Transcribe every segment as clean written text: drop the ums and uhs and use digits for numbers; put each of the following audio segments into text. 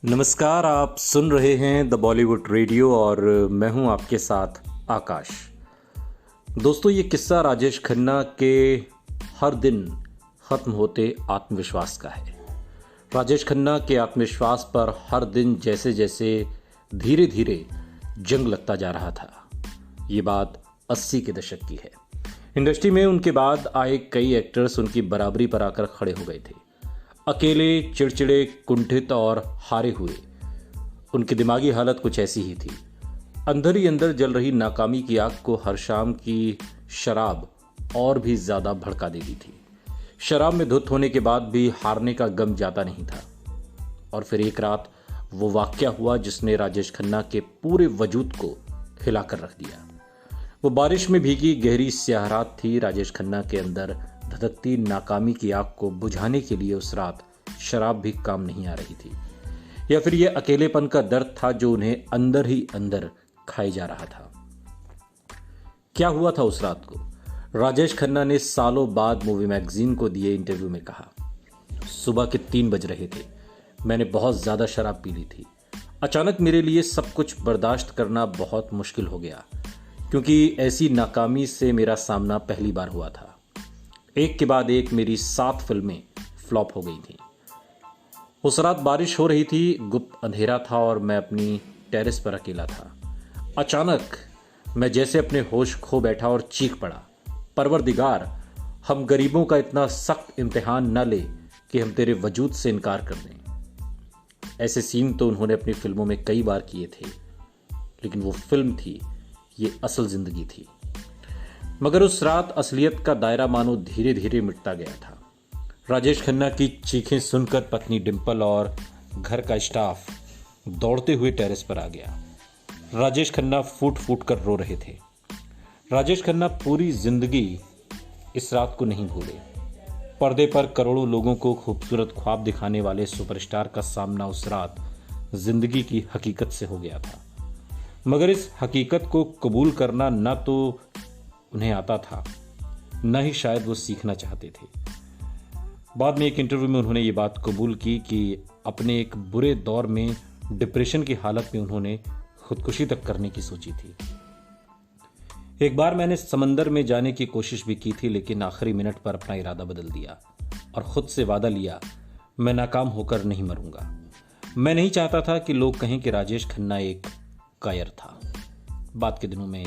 नमस्कार। आप सुन रहे हैं द बॉलीवुड रेडियो और मैं हूं आपके साथ आकाश। दोस्तों, ये किस्सा राजेश खन्ना के हर दिन ख़त्म होते आत्मविश्वास का है। राजेश खन्ना के आत्मविश्वास पर हर दिन जैसे जैसे धीरे धीरे जंग लगता जा रहा था। ये बात 80 के दशक की है। इंडस्ट्री में उनके बाद आए कई एक्टर्स उनकी बराबरी पर आकर खड़े हो गए थे। अकेले, चिड़चिड़े, कुंठित और हारे हुए। उनकी दिमागी हालत कुछ ऐसी ही थी। अंदर ही अंदर जल रही नाकामी की आग को हर शाम की शराब और भी ज्यादा भड़का देती थी। शराब में धुत होने के बाद भी हारने का गम जाता नहीं था। और फिर एक रात वो वाकया हुआ जिसने राजेश खन्ना के पूरे वजूद को हिलाकर रख दिया। वो बारिश में भीगी गहरी स्याह रात थी। राजेश खन्ना के अंदर धधकती नाकामी की आग को बुझाने के लिए उस रात शराब भी काम नहीं आ रही थी, या फिर यह अकेलेपन का दर्द था जो उन्हें अंदर ही अंदर खाए जा रहा था। क्या हुआ था उस रात को? राजेश खन्ना ने सालों बाद मूवी मैगजीन को दिए इंटरव्यू में कहा, सुबह के 3 बज रहे थे। मैंने बहुत ज्यादा शराब पी ली थी। अचानक मेरे लिए सब कुछ बर्दाश्त करना बहुत मुश्किल हो गया, क्योंकि ऐसी नाकामी से मेरा सामना पहली बार हुआ था। एक के बाद एक मेरी 7 फिल्में फ्लॉप हो गई थी। उस रात बारिश हो रही थी, गुप्त अंधेरा था और मैं अपनी टेरेस पर अकेला था। अचानक मैं जैसे अपने होश खो बैठा और चीख पड़ा, परवरदिगार, हम गरीबों का इतना सख्त इम्तिहान न ले कि हम तेरे वजूद से इनकार कर दें। ऐसे सीन तो उन्होंने अपनी फिल्मों में कई बार किए थे, लेकिन वो फिल्म थी, ये असल जिंदगी थी। मगर उस रात असलियत का दायरा मानो धीरे धीरे मिटता गया था। राजेश खन्ना की चीखें सुनकर पत्नी डिंपल और घर का स्टाफ दौड़ते हुए टेरेस पर आ गया। राजेश खन्ना फूट फूट कर रो रहे थे। राजेश खन्ना पूरी जिंदगी इस रात को नहीं भूले। पर्दे पर करोड़ों लोगों को खूबसूरत ख्वाब दिखाने वाले सुपरस्टार का सामना उस रात जिंदगी की हकीकत से हो गया था। मगर इस हकीकत को कबूल करना न तो उन्हें आता था, न ही शायद वो सीखना चाहते थे। बाद में एक इंटरव्यू में उन्होंने ये बात कबूल की कि अपने एक बुरे दौर में डिप्रेशन की हालत में उन्होंने खुदकुशी तक करने की सोची थी। एक बार मैंने समंदर में जाने की कोशिश भी की थी, लेकिन आखिरी मिनट पर अपना इरादा बदल दिया और खुद से वादा लिया, मैं नाकाम होकर नहीं मरूंगा। मैं नहीं चाहता था कि लोग कहें कि राजेश खन्ना एक कायर था। बाद के दिनों में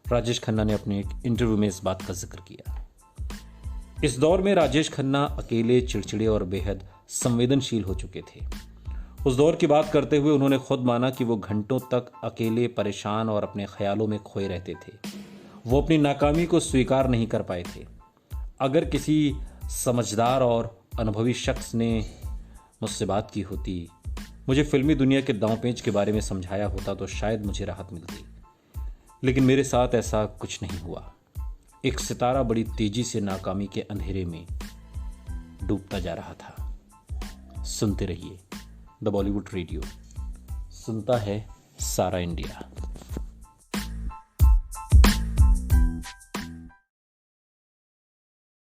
राजेश खन्ना ने अपने एक इंटरव्यू में इस बात का जिक्र किया। इस दौर में राजेश खन्ना अकेले, चिड़चिड़े और बेहद संवेदनशील हो चुके थे। उस दौर की बात करते हुए उन्होंने खुद माना कि वो घंटों तक अकेले, परेशान और अपने ख्यालों में खोए रहते थे। वो अपनी नाकामी को स्वीकार नहीं कर पाए थे। अगर किसी समझदार और अनुभवी शख्स ने मुझसे बात की होती, मुझे फिल्मी दुनिया के दांव-पेच के बारे में समझाया होता, तो शायद मुझे राहत मिलती। लेकिन मेरे साथ ऐसा कुछ नहीं हुआ। एक सितारा बड़ी तेजी से नाकामी के अंधेरे में डूबता जा रहा था। सुनते रहिए द बॉलीवुड रेडियो। सुनता है सारा इंडिया।